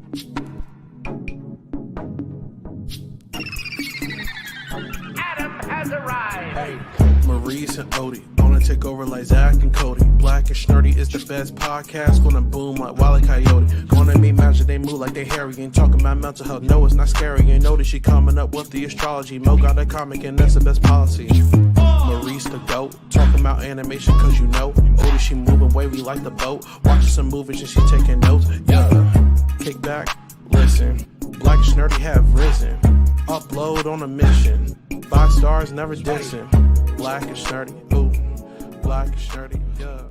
Adam has arrived. Hey, Maurice and Odie gonna take over like Zach and Cody. Black and Snurdy is the best podcast. Gonna boom like Wile E. Coyote. Gonna meet magic, they move like they hairy. Ain't talking about mental health, no, it's not scary. You know that she coming up with the astrology. Mo got a comic and that's the best policy. Maurice the goat, talking about animation cause you know. Odie, she moving wavy like the boat. Watching some movies and she taking notes. Yeah, kick back, listen. Black and Snurdy have risen. Upload on a mission. 5 stars, never dissing. Black and Snurdy, ooh. Black and Snurdy, yeah.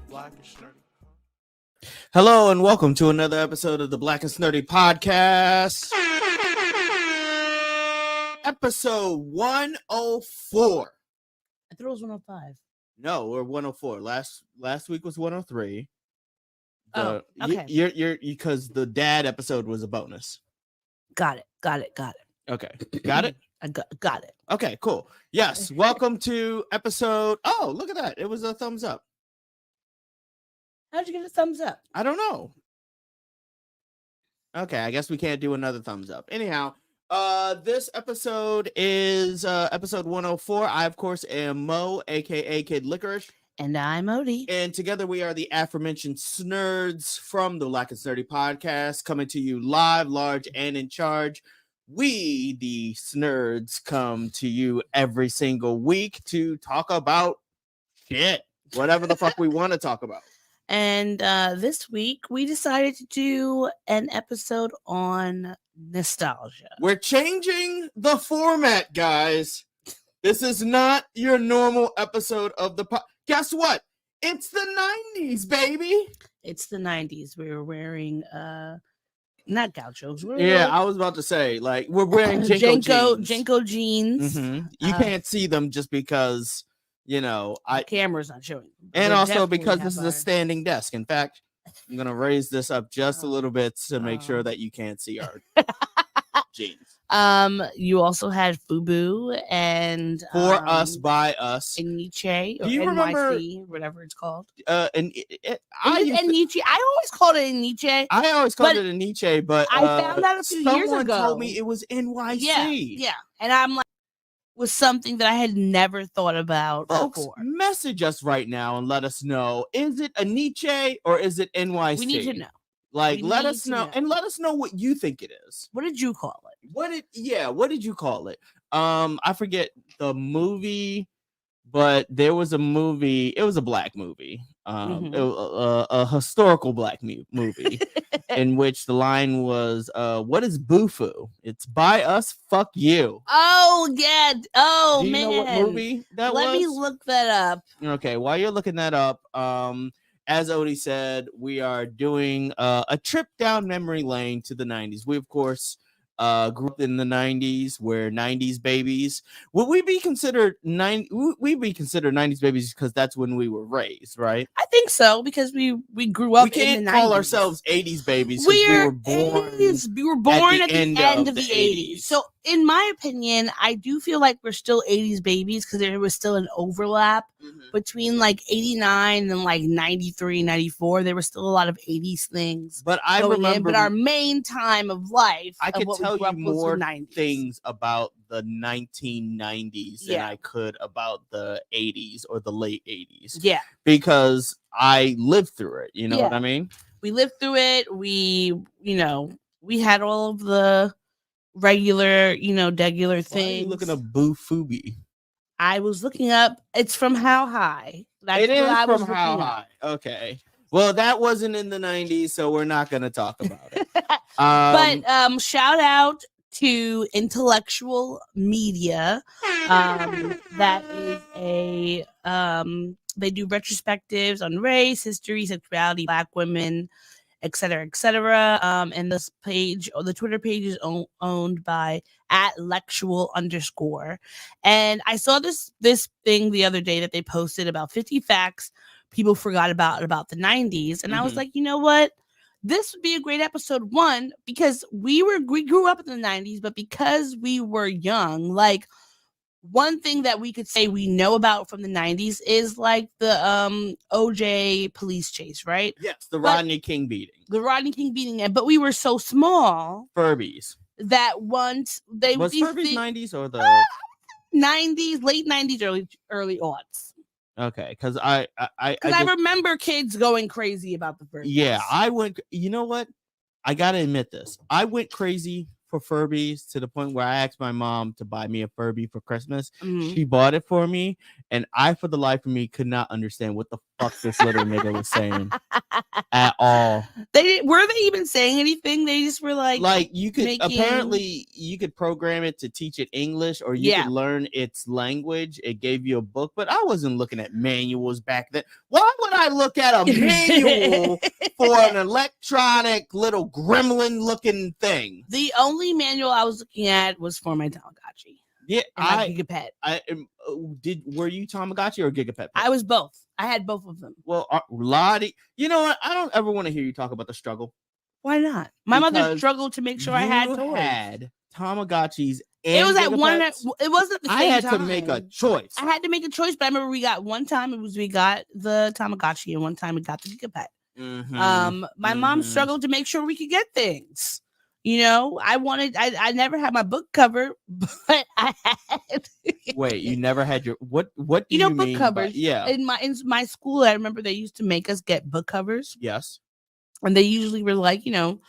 Black and Snurdy. Hello and welcome to another episode of the Black and Snurdy podcast. Episode 104. I thought it was 105. No, we're 104. Last week was 103. Oh, okay. You're because the dad episode was a bonus. Got it. Okay. Got it? I got it. Okay, cool. Yes, welcome to episode. Oh, look at that. It was a thumbs up. How'd you get a thumbs up? I don't know. Okay, I guess we can't do another thumbs up. Anyhow, this episode is episode 104. I, of course, am Mo, aka Kid Licorish. And I'm Odie. And together we are the aforementioned Snurds from the Black and Snurdy podcast, coming to you live, large, and in charge. We, the Snurds, come to you every single week to talk about shit, whatever the fuck we want to talk about. And this week we decided to do an episode on nostalgia. We're changing the format, guys. This is not your normal episode of the Guess what? It's the 90s, baby. It's the 90s. We were wearing not gauchos. I was about to say, like, we're wearing Jenko jeans. Mm-hmm. You can't see them just because, you know, the camera's not showing. And also because this is a standing desk. In fact, I'm gonna raise this up just a little bit to make sure that you can't see our jeans. You also had FUBU and For Us, By Us. and Nietzsche, or Do you NYC, remember whatever it's called. Nietzsche. I always called it a Nietzsche. I always called it a Nietzsche, but I found out a few years someone ago. told me it was NYC. Yeah, and I'm like, was something that I had never thought about Folks, before. message us right now and let us know: is it a Nietzsche or is it NYC? We need to know. Like, We let need us to know, know. and let us know what you think it is. What did you call it? What did you call it? I forget the movie, but there was a movie. It was a black movie. Mhm. It was a historical black movie in which the line was, "What is Boo-Foo? It's by us. Fuck you." Oh yeah. Oh Do you man. know what movie that was? Let me look that up. Okay, while you're looking that up, as Odie said, we are doing a trip down memory lane to the 90s. We, of course, grew up in the 90s. We're 90s babies. Would we be considered 90s babies because that's when we were raised, right? I think so because we grew up. We can't in the call 90s. ourselves 80s babies because we were born. 80s. We were born at the end of the 80s. 80s. So, in my opinion, I do feel like we're still 80s babies because there was still an overlap between like 89 and like 93, 94. There was still a lot of 80s things. But I going in, remember, but our main time of life, I of could what we tell grew you up was more the 90s. things about the 1990s than Yeah. I could about the 80s or the late 80s. Yeah, Because I lived through it. You know what I mean? we lived through it. We had all of the regular, degular Why are things. you looking up Boo-Fubi? I was looking up. It's from How High. That's It is what I was from How looking up. High. Okay. Well, that wasn't in the 90s, so we're not going to talk about it. But shout out to Intellectual Media. That is a they do retrospectives on race, history, sexuality, Black women, etc., etc. And this page, or the Twitter page, is owned by @lectual_. And I saw this thing the other day that they posted about 50 facts people forgot about the 90s, and I was like, you know what? This would be a great episode. One, because we grew up in the 90s, but because we were young, like, one thing that we could say we know about from the 90s is like the OJ police chase, right? Yes, the Rodney King beating. The Rodney King beating it, but we were so small Furbies. that once they Was these Furbies thi- 90s or the 90s, late 90s, early aughts. okay? Because I remember kids going crazy about the Furbies. yeah, I went. You know what? I gotta admit this. I went crazy for Furbies to the point where I asked my mom to buy me a Furby for Christmas. Mhm. She bought it for me, and I, for the life of me, could not understand what the fuck this little nigga was saying at all. Were they even saying anything? They just were like You could making- apparently you could program it to teach it English, or you could learn its language. It gave you a book, but I wasn't looking at manuals back then. Why would I look at a manual for an electronic little gremlin looking thing? The only manual I was looking at was for my Tamagotchi. Yeah, and my Gigapet. Were you Tamagotchi or Gigapet? I was both. I had both of them. Well, Lottie, you know what? I don't ever want to hear you talk about the struggle. Why not? My mother Because struggled to make sure I had you toys. had Tamagotchis. It was at one. Gigapets. It wasn't the same I had time. to make a choice. I had to make a choice, but I remember we got one time. We got the Tamagotchi, and one time we got the Gigapet. My mom struggled to make sure we could get things. You know, I never had my book cover, but I had. Wait, you never had your what? What do you know, you book mean covers? By, yeah. In my school, I remember they used to make us get book covers. Yes. And they usually were like, you know,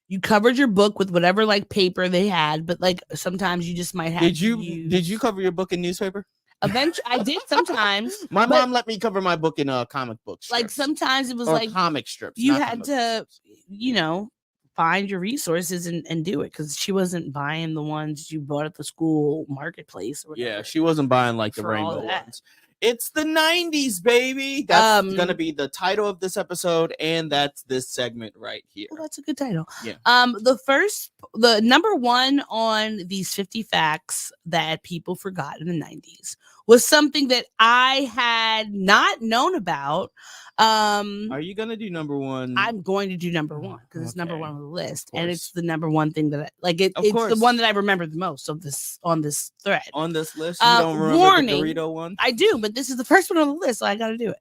you covered your book with whatever like paper they had, but like sometimes you just might have. Did you cover your book in newspaper? Eventually, I did sometimes. My mom let me cover my book in comic book strips. Like sometimes it was or like comic strips. You not had comic to, books. you know, find your resources and do it because she wasn't buying the ones you bought at the school marketplace. Or Yeah, she wasn't buying like the for all rainbow that. ones. It's the 90s, baby. That's gonna be the title of this episode, and that's this segment right here. Well, that's a good title. Yeah. The number one on these 50 facts that people forgot in the 90s was something that I had not known about. Are you gonna do number one? I'm going to do number one because it's number Okay. one on the list, Of and course. it's the number one thing that it's course. the one that I remember the most of this on this thread. On this list, you don't remember warning. the Dorito one? I do, but this is the first one on the list, so I got to do it.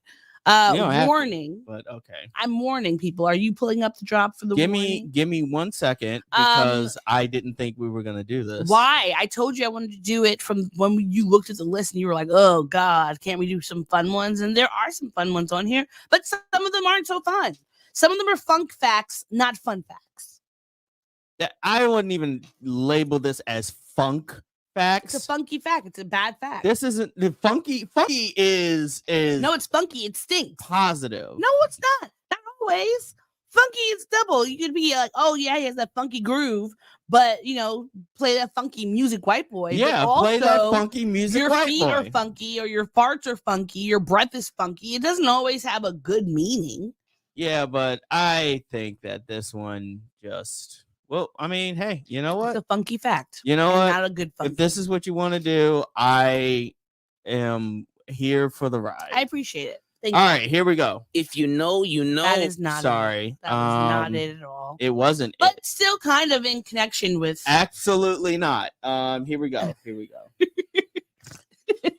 You don't have to, warning. but okay. I'm warning people. Are you pulling up the drop for the warning? Give me 1 second because I didn't think we were gonna do this. Why? I told you I wanted to do it from when you looked at the list and you were like, "Oh God, can't we do some fun ones?" And there are some fun ones on here, but some of them aren't so fun. Some of them are funk facts, not fun facts. I wouldn't even label this as funk facts. It's a funky fact. It's a bad fact. This isn't the funky. Funky is no, it's funky. It stinks. positive. No, it's not. Not always. Funky is double. You could be like, oh yeah, he has that funky groove, but you know, play that funky music, white boy. Yeah, but play that also, funky music. your white feet boy. are funky, or your farts are funky, your breath is funky. It doesn't always have a good meaning. Yeah, but I think that this one just. Well, I mean, hey, you know what? It's a funky fact. You know and what? Not a good funky. If this is what you want to do, I am here for the ride. I appreciate it. Thank All you. right, here we go. If you know, you know. That is not Sorry. It. That was not it at all. It wasn't But it. still kind of in connection with Absolutely not. Here we go. Here we go.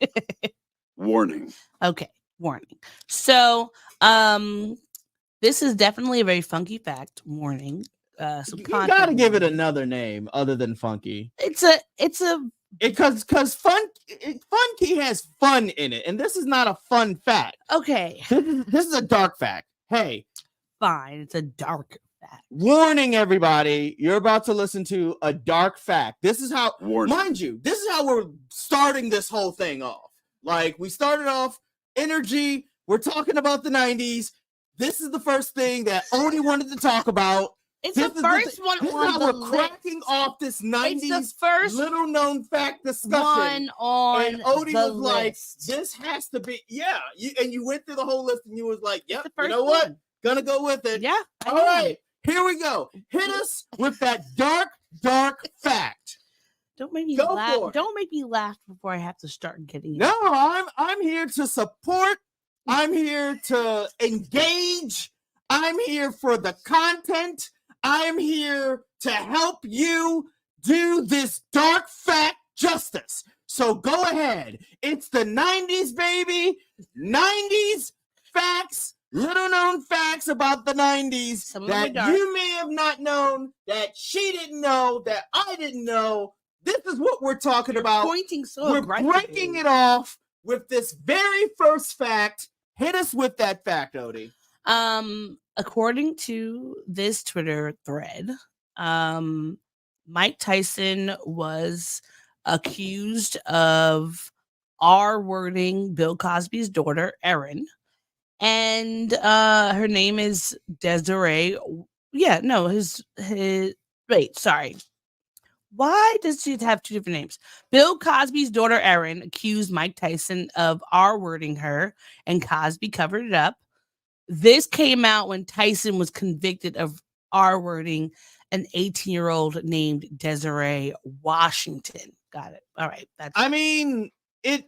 Warning. Okay, warning. So, this is definitely a very funky fact. Warning. Some You content gotta give it warning. another name other than funky. It's a Because funky has fun in it, and this is not a fun fact. okay. This is a dark fact. Hey, Fine. It's a dark fact. warning everybody, you're about to listen to a dark fact. This is how, Warning. mind you, this is how we're starting this whole thing off. Like, we started off energy, we're talking about the 90s. This is the first thing that Odie wanted to talk about. It's This the is first one this is on how the we're list. cracking off this It's the 90s first little known fact discussion. one on And Odie the was like, list. this has to be, yeah. And you went through the whole list and you was like, yep, The you first know what? one. Gonna go with it. Yeah. I All know. right, here we go. Hit us with that dark fact. Don't make me Go laugh. for it. Don't make me laugh before I have to start getting it. No, I'm here to support. I'm here to engage. I'm here for the content. I'm here to help you do this dark fact justice. So go ahead. It's the 90s, baby. 90s facts, little known facts about the 90s Some of them are that dark. you may have not known, that she didn't know, that I didn't know. This is what we're talking You're about. pointing so We're aggressively. breaking it off with this very first fact. Hit us with that fact, Odie. According to this Twitter thread, Mike Tyson was accused of R-wording Bill Cosby's daughter, Erin. And her name is Desiree. Yeah, no, wait, sorry. Why does she have two different names? Bill Cosby's daughter, Erin, accused Mike Tyson of R-wording her, and Cosby covered it up. This came out when Tyson was convicted of R-wording an 18-year-old named Desiree Washington. Got it. All right. It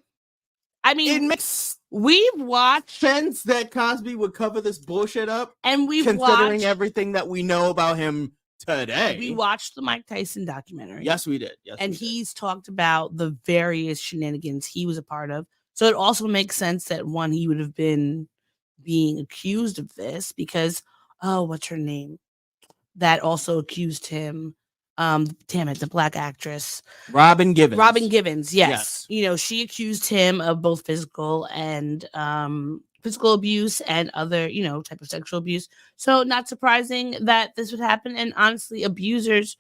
makes we've watched sense that Cosby would cover this bullshit up, and we've considering watched everything that we know about him today. we watched the Mike Tyson documentary. Yes, we did. And he's talked about the various shenanigans he was a part of. So it also makes sense that one, he would have been being accused of this because, what's her name? That also accused him. Damn it, the black actress. Robin Givens. Robin Givens, yes. You know, she accused him of both physical and physical abuse and other, type of sexual abuse. So not surprising that this would happen. And honestly, abusers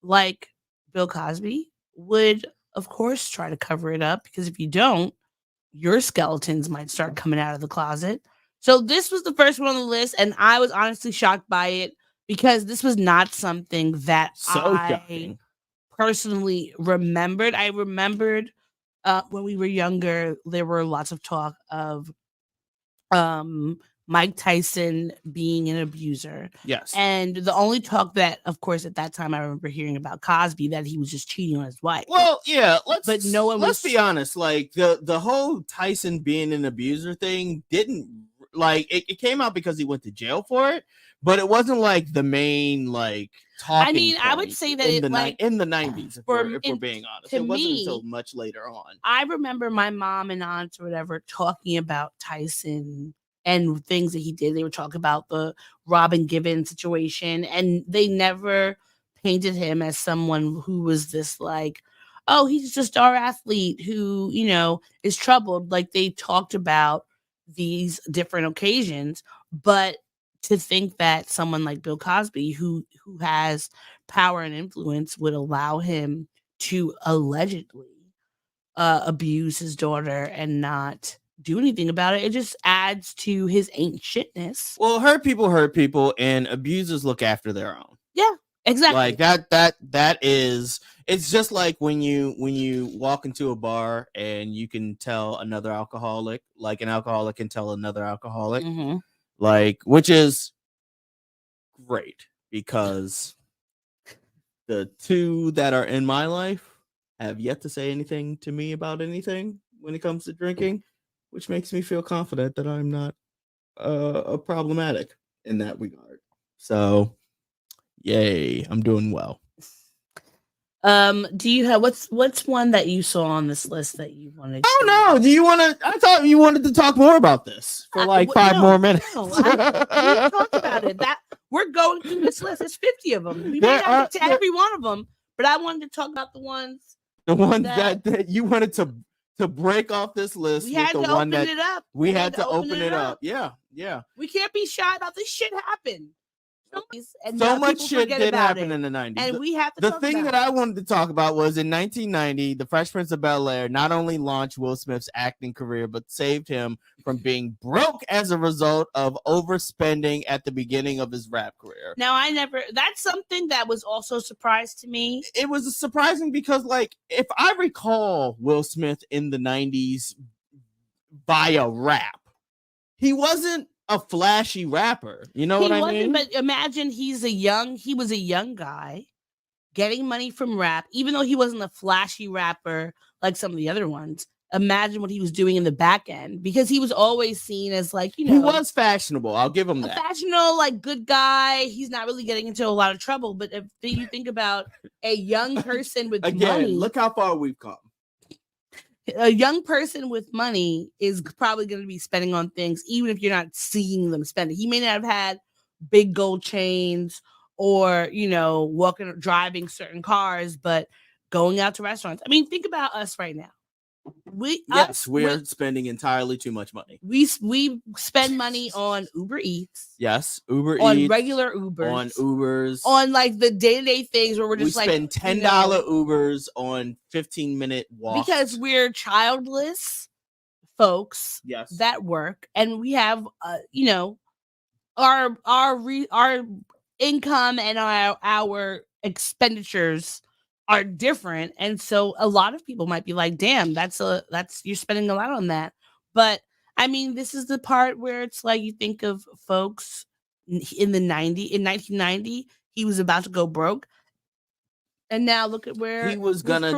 like Bill Cosby would, of course, try to cover it up, because if you don't, your skeletons might start coming out of the closet. So this was the first one on the list, and I was honestly shocked by it because this was not something that I personally remembered. I remembered when we were younger, there were lots of talk of Mike Tyson being an abuser. Yes. And the only talk that, of course, at that time I remember hearing about Cosby, that he was just cheating on his wife. Well, yeah, let's be honest. Like the whole Tyson being an abuser thing didn't it came out because he went to jail for it, but it wasn't like the main talking. I would say that in the 90s, if we're being honest, it wasn't until much later on. I remember my mom and aunts or whatever talking about Tyson and things that he did. They would talk about the Robin Givens situation, and they never painted him as someone who was this he's just our athlete who, is troubled. Like, they talked about these different occasions, but to think that someone like Bill Cosby, who has power and influence, would allow him to allegedly abuse his daughter and not do anything about it, it just adds to his ain't shitness. Well, hurt people, and abusers look after their own. Yeah, exactly. Like that is, it's just like when you walk into a bar and you can tell another alcoholic, like an alcoholic can tell another alcoholic, which is great, because the two that are in my life have yet to say anything to me about anything when it comes to drinking, which makes me feel confident that I'm not a problematic in that regard. So, yay, I'm doing well. Do you have what's one that you saw on this list that you wanted? Oh no! Do you want to? I thought you wanted to talk more about this for 5 more minutes. No, we talked about it. That we're going through this list. There's 50 of them. We may not get to every one of them, but I wanted to talk about the ones that you wanted to break off this list. We had to open it up. We had to open it up. Yeah. We can't be shy about this shit happen. So much shit did happen in the 90s. And we have to the thing that I wanted to talk about was in 1990, The Fresh Prince of Bel-Air not only launched Will Smith's acting career, but saved him from being broke as a result of overspending at the beginning of his rap career. Now, that's something that was also a surprise to me. It was surprising because, if I recall Will Smith in the 90s via rap, he wasn't a flashy rapper. You know what I mean? But imagine he was a young guy getting money from rap, even though he wasn't a flashy rapper like some of the other ones. Imagine what he was doing in the back end, because he was always seen as he was fashionable. I'll give him that. Fashionable, good guy. He's not really getting into a lot of trouble. But if you think about a young person with money, look how far we've come. A young person with money is probably going to be spending on things, even if you're not seeing them spend it. He may not have had big gold chains or, driving certain cars, but going out to restaurants. I mean, think about us right now. We are spending entirely too much money. We spend money on Uber Eats. Yes, Uber on Eats, regular Ubers, on Ubers, on like the day-to-day things where we're just spend $10 Ubers on 15-minute walks because we're childless folks. Yes, that work, and we have our income and our expenditures are different, and so a lot of people might be like, damn, that's you're spending a lot on that. But I mean, this is the part where it's like you think of folks in 1990, he was about to go broke, and now look at where he was gonna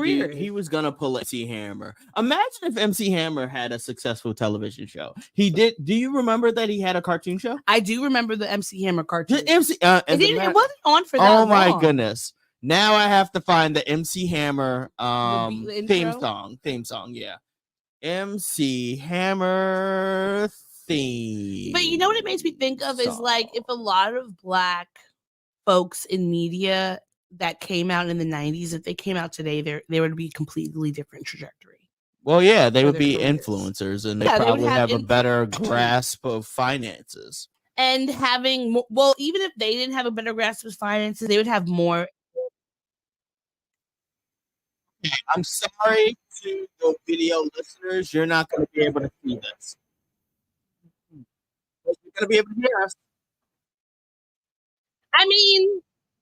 pull MC Hammer. Imagine if MC Hammer had a successful television show. He did. Do you remember that he had a cartoon show? I do remember the MC Hammer cartoon. It wasn't on for that long. Oh my goodness. Now I have to find the MC Hammer theme song. Yeah. MC Hammer theme. But you know what it makes me think of is like if a lot of Black folks in media that came out in the 90s, if they came out today, they would be a completely different trajectory. Well, yeah, they would be influencers, and they probably have a better grasp of finances. And having even if they didn't have a better grasp of finances, they would have more. I'm sorry to the video listeners, you're not going to be able to see this. But you're going to be able to hear us. I mean,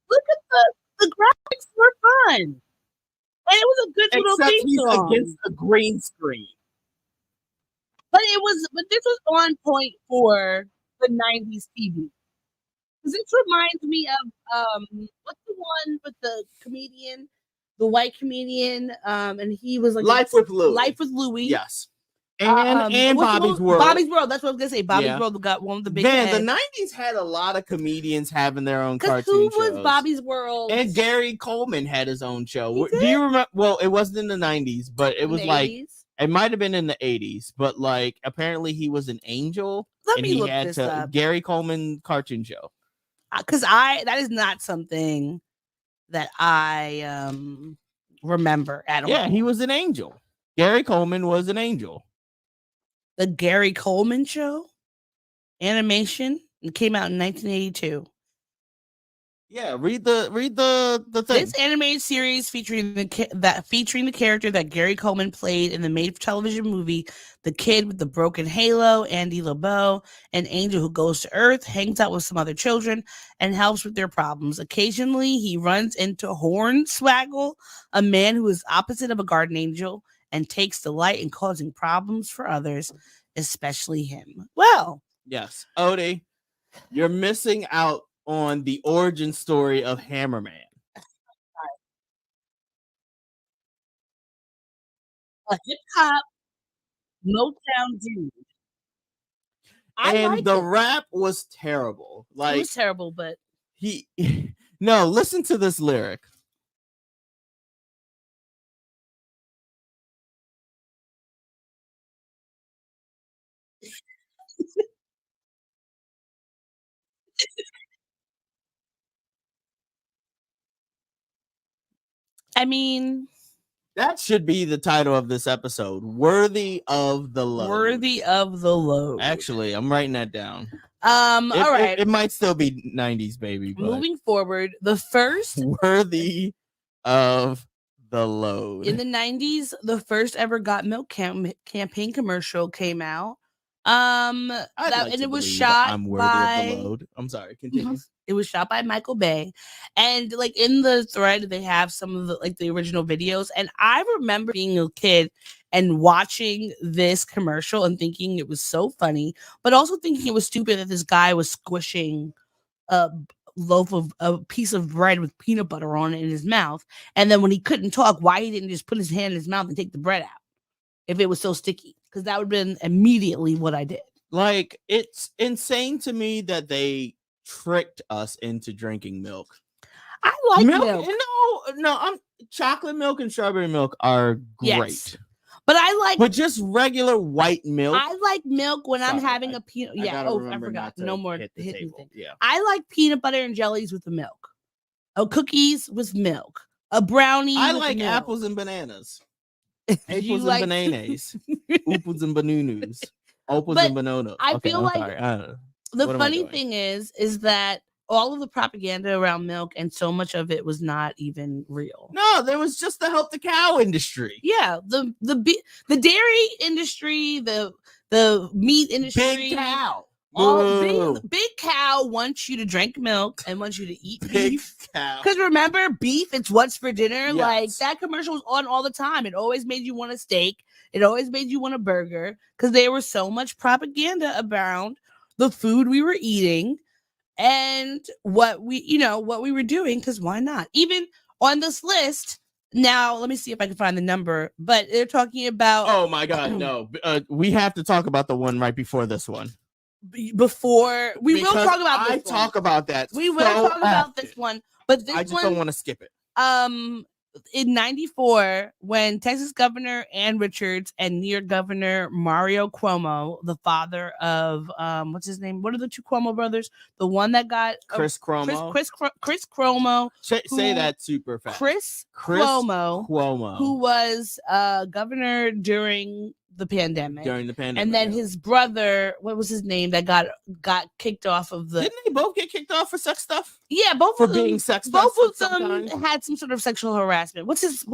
look at the graphics were fun. And it was a good little thing. Except he's against the green screen. But this was on point for the 90s TV. Because this reminds me of what's the one with the comedian? The white comedian, and he was like Life with Louie. Life with Louie. Yes. And Bobby's World. Bobby's World. That's what I was gonna say. Bobby's World got one of the big. Man, the 90s had a lot of comedians having their own cartoon shows. Who was Bobby's World? And Gary Coleman had his own show. Do you remember? Well, it wasn't in the 90s, but it was like 80s? It might have been in the 80s. But like, apparently, he was an angel. Let me look this up. Gary Coleman cartoon show. Because that is not something that I remember at all. Yeah, he was an angel. Gary Coleman was an angel. The Gary Coleman Show animation. It came out in 1982. Yeah, read the thing. This animated series featuring the character that Gary Coleman played in the made-for-television movie The Kid with the Broken Halo, Andy LeBeau, an angel who goes to Earth, hangs out with some other children, and helps with their problems. Occasionally, he runs into Hornswoggle, a man who is opposite of a guardian angel, and takes delight in causing problems for others, especially him. Well, yes, Odie, you're missing out on the origin story of Hammerman. A hip hop Motown dude. And the rap was terrible. Like, it was terrible, but no, listen to this lyric. I mean, that should be the title of this episode. Worthy of the load. Worthy of the load. Actually, I'm writing that down. All right. It might still be 90s, baby. But moving forward, the first worthy of the load. In the 90s, the first ever Got Milk campaign commercial came out. And it was shot I'm worthy of the load. I'm sorry, continue. It was shot by Michael Bay, and like in the thread, they have some of the original videos. And I remember being a kid and watching this commercial and thinking it was so funny, but also thinking it was stupid that this guy was squishing a piece of bread with peanut butter on it in his mouth, and then when he couldn't talk, why he didn't just put his hand in his mouth and take the bread out if it was so sticky? Because that would have been immediately what I did. Like, it's insane to me that they tricked us into drinking milk. I like milk. No, chocolate milk and strawberry milk are great. Yes. But I like But just regular white milk. I like milk when I'm Sorry, having a peanut. I Yeah. gotta Oh, I remember forgot. not to No more hit the hitting table. thing. Yeah. I like peanut butter and jellies with the milk. Oh, cookies with milk. A brownie. I with like milk. apples and bananas. You Apples like- and bananas. Ooples and banunus. Opals But and banana. I Okay, feel I'm like sorry. I don't know. The What am I funny doing? thing is that all of the propaganda around milk and so much of it was not even real. No, there was just to help the cow industry. Yeah, the dairy industry, the meat industry, Big cow. all Boo. big cow wants you to drink milk and wants you to eat Big beef. cow. Because remember, beef, it's what's for dinner. Yes. Like that commercial was on all the time. It always made you want a steak. It always made you want a burger because there was so much propaganda around the food we were eating and what we were doing. Because why not? Even on this list. Now, let me see if I can find the number. But they're talking about. Oh my God, no! We have to talk about the one right before this one. Before we will Because talk about. I this talk one. about that. We will so talk about often. this one, but this I just one, don't want to skip it. in 94, when Texas Governor Ann Richards and New York Governor Mario Cuomo, the father of what's his name? What are the two Cuomo brothers? The one that got Chris Cuomo. Chris Cuomo. Say that super fast. Chris Cuomo, who was governor during the pandemic. And then his brother, what was his name, that got kicked off of the. Didn't they both get kicked off for sex stuff? Yeah, both for of them, being sex. both of them had some sort of sexual harassment. What's his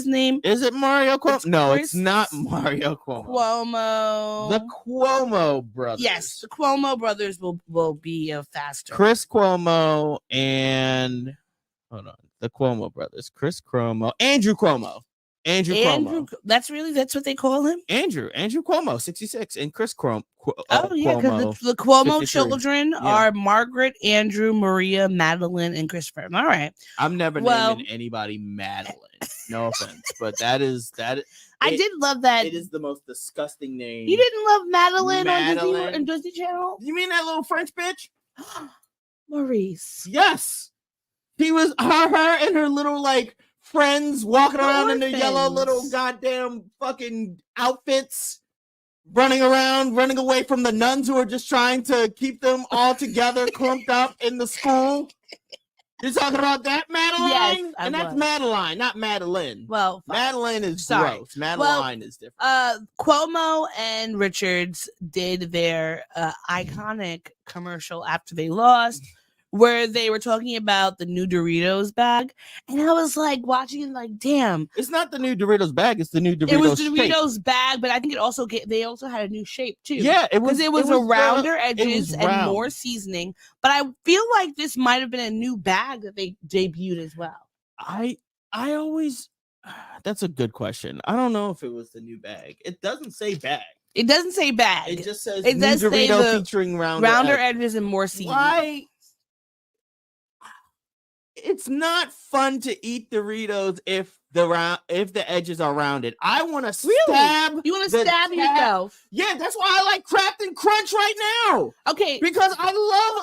name? Is it Mario Cuomo? It's No, Chris it's not Mario Cuomo. The Cuomo brothers. Yes, the Cuomo brothers will be faster. Chris Cuomo and hold on, the Cuomo brothers. Chris Cuomo, Andrew Cuomo. Cuomo. That's what they call him. Andrew Cuomo, 66, and Chris Cuomo. Yeah, because the Cuomo 53. children are Margaret, Andrew, Maria, Madeline, and Christopher. All right. I'm never naming anybody Madeline. No offense, but that. I did love that. It is the most disgusting name. You didn't love Madeline on Disney Channel? You mean that little French bitch? Maurice. Yes. He was her and her little like friends walking around in their yellow little goddamn fucking outfits, running away from the nuns who are just trying to keep them all together, clumped up in the school. You're talking about that, Madeline? Yes, and that's Madeline, not Madeline. Well, Madeline is gross. Madeline is different. Cuomo and Richards did their iconic commercial after they lost, where they were talking about the new Doritos bag, and I was like watching it, like, damn, it's not the new Doritos bag; it's the new Doritos. It was the shape. Doritos bag, but I think they also had a new shape too. Yeah, it was rounder edges and more seasoning. But I feel like this might have been a new bag that they debuted as well. I always. That's a good question. I don't know if it was the new bag. It doesn't say bag. It doesn't say bag. It just says it new does say Dorito featuring rounder edges and more seasoning. Why? It's not fun to eat Doritos if the edges are rounded. I want to stab. You want to stab yourself? Yeah, that's why I like Crafton Crunch right now. Okay, because I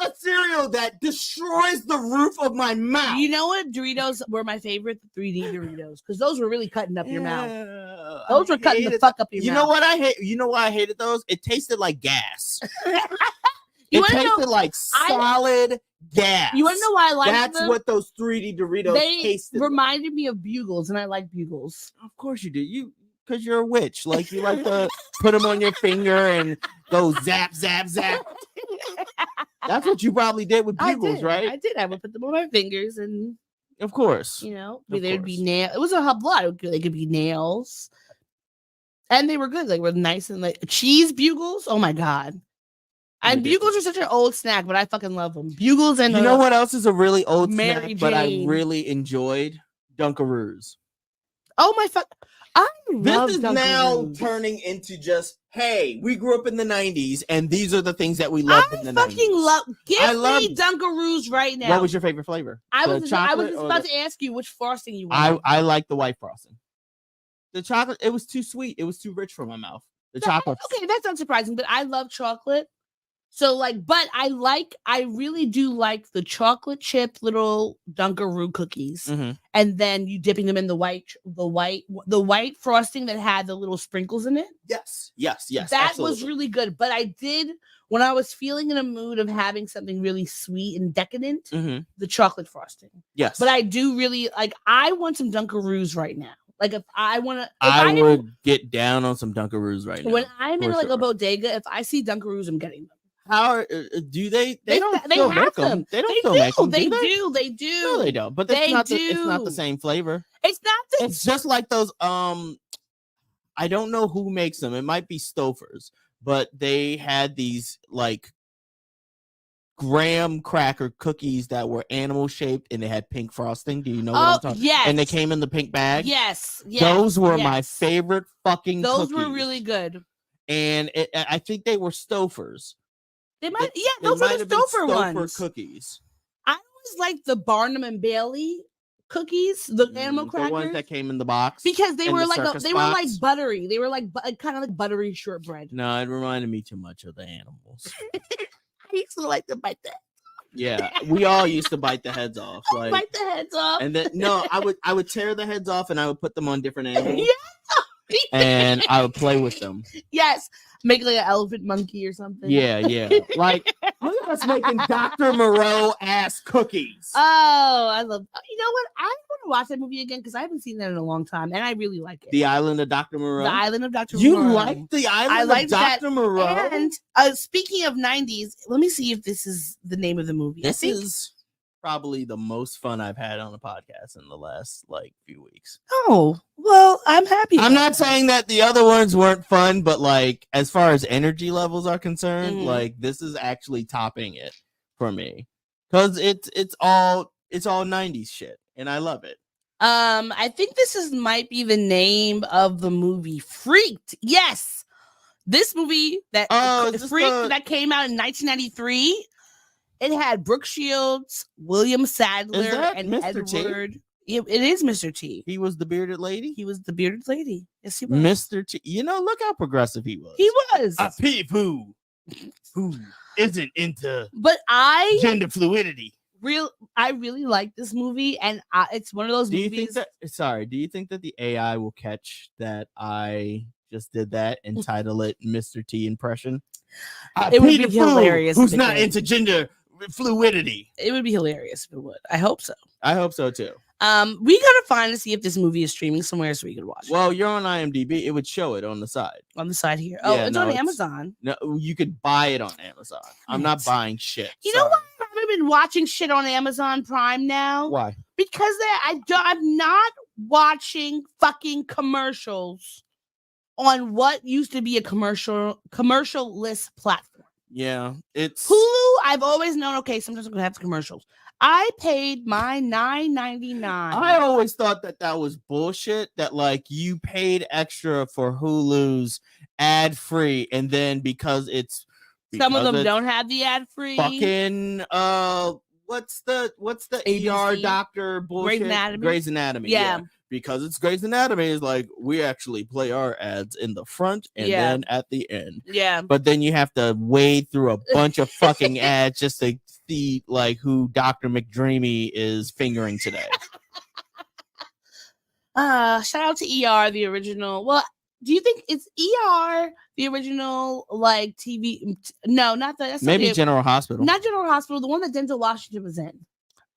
love a cereal that destroys the roof of my mouth. You know what? Doritos were my favorite, the 3D Doritos, because those were really cutting up your mouth. Those were cutting the fuck up your mouth. You know what I hate? You know why I hated those? It tasted like gas. It tasted like solid gas. You want to know why I like them? That's what those 3D Doritos tasted. They reminded me of Bugles, and I like Bugles. Of course you do. Because you're a witch. Like, you like to put them on your finger and go zap, zap, zap. That's what you probably did with Bugles, right? I did. I would put them on my fingers, and of course, there'd be nails. It was a lot. They could be nails, and they were good. They were nice and like cheese Bugles. Oh my god! And Bugles are such an old snack, but I fucking love them. Bugles and you know what else is a really old Mary snack, but I Jane. really enjoyed? Dunkaroos. Oh my fuck! This is now turning into just, hey, we grew up in the 90s, and these are the things that we loved in the 90s. I fucking love. Give me Dunkaroos right now. What was your favorite flavor? I was just about to ask you which frosting you wanted. I like the white frosting. The chocolate, it was too sweet. It was too rich for my mouth. The chocolate. Okay, that's not surprising, but I love chocolate. So like, but I really do like the chocolate chip little Dunkaroo cookies, and then you dipping them in the white frosting that had the little sprinkles in it. Yes. That absolutely. was really good. But I did, when I was feeling in a mood of having something really sweet and decadent, the chocolate frosting. Yes. But I do really like. I want some Dunkaroos right now. Like if I want to, I would get down on some Dunkaroos right now. When I'm in like a bodega, if I see Dunkaroos, I'm getting them. How do they? They don't. They still have make them. They don't still make them. They do. They do. No, they don't. But that's not. It's not the same flavor. It's not. It's just like those. I don't know who makes them. It might be Stouffer's, but they had these like graham cracker cookies that were animal shaped and they had pink frosting. Do you know what I'm talking? Yes. And they came in the pink bag. Yes. Those were my favorite fucking. Those cookies. were really good. And I think they were Stouffer's. They might, those are the Stouffer ones. Cookies. I always like the Barnum and Bailey cookies, the animal crackers, the ones that came in the box, because they were like were like buttery. They were like kind of like buttery shortbread. No, it reminded me too much of the animals. I used to like to bite that. Yeah, we all used to bite the heads off. Like, bite the heads off, and then I would tear the heads off and I would put them on different animals. Yeah. And I would play with them. Yes. Make like an elephant monkey or something. Yeah. Like, look at us making Dr. Moreau ass cookies. Oh, I love. You know what? I want to watch that movie again because I haven't seen that in a long time, and I really like it. The Island of Dr. Moreau. The Island of Dr. You Moreau. like the Island of Dr. Moreau? And speaking of 90s, let me see if this is the name of the movie. This is probably the most fun I've had on a podcast in the last like few weeks. Oh, well, I'm happy. I'm not saying that the other ones weren't fun, but like as far as energy levels are concerned, like this is actually topping it for me because it's all 90s shit and I love it. I think this might be the name of the movie. Freaked. Yes, this movie that Freaked that came out in 1993. It had Brooke Shields, William Sadler, and Mr. Edward. It is Mr. T. He was the bearded lady? He was the bearded lady. Yes, he was. Mr. T. You know, look how progressive he was. He was. A peep who isn't into gender fluidity. I really like this movie, and it's one of those movies. Do you think that the AI will catch that I just did that and title it Mr. T impression? It would be hilarious. Who's not into gender fluidity? It would be hilarious if it would. I hope so. I hope so too. We gotta find to see if this movie is streaming somewhere so we can watch it. Well, you're on IMDb. It would show it on the side. On the side here. Oh, yeah, it's on Amazon. No, you could buy it on Amazon. I'm not buying shit. You know why I haven't been watching shit on Amazon Prime now? Why? Because I'm not watching fucking commercials on what used to be a commercial-less platform. Yeah, it's Hulu. I've always known. Okay, sometimes I'm gonna have commercials. I paid my $9.99. I always thought that was bullshit. That like you paid extra for Hulu's ad free, and then because some of them don't have the ad free. Fucking what's the ABC? ER doctor bullshit? Grey's Anatomy. Yeah. Because it's Grey's Anatomy is like we actually play our ads in the front and then at the end. Yeah. But then you have to wade through a bunch of fucking ads just to see like who Dr. McDreamy is fingering today. Shout out to ER, the original. Well, do you think it's ER the original like TV? No, not that. That's maybe General Hospital. Not General Hospital. The one that Denzel Washington was in.